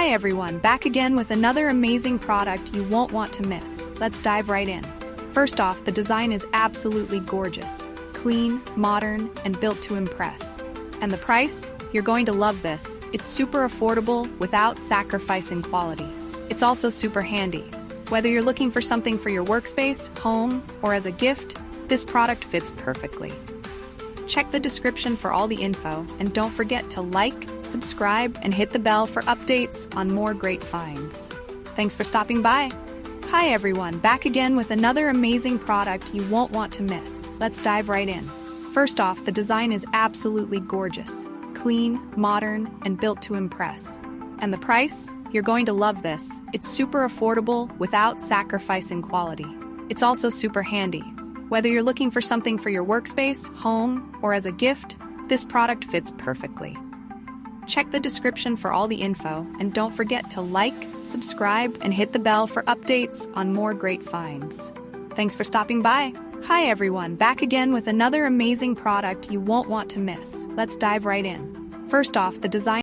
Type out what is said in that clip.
Hi everyone, back again with another amazing product you won't want to miss. Let's dive right in. First off, the design is absolutely gorgeous, clean, modern, and built to impress. And the price? You're going to love this. It's super affordable without sacrificing quality. It's also super handy. Whether you're looking for something for your workspace, home, or as a gift, this product fits perfectly. Check the description for all the info, and don't forget to like, subscribe, and hit the bell for updates on more great finds. Thanks for stopping by. Hi everyone, back again with another amazing product you won't want to miss. Let's dive right in. First off, the design is absolutely gorgeous, clean, modern, and built to impress. And the price? You're going to love this. It's super affordable without sacrificing quality. It's also super handy. Whether you're looking for something for your workspace, home, or as a gift, this product fits perfectly. Check the description for all the info, and don't forget to like, subscribe, and hit the bell for updates on more great finds. Thanks for stopping by. Hi everyone, back again with another amazing product you won't want to miss. Let's dive right in. First off, the design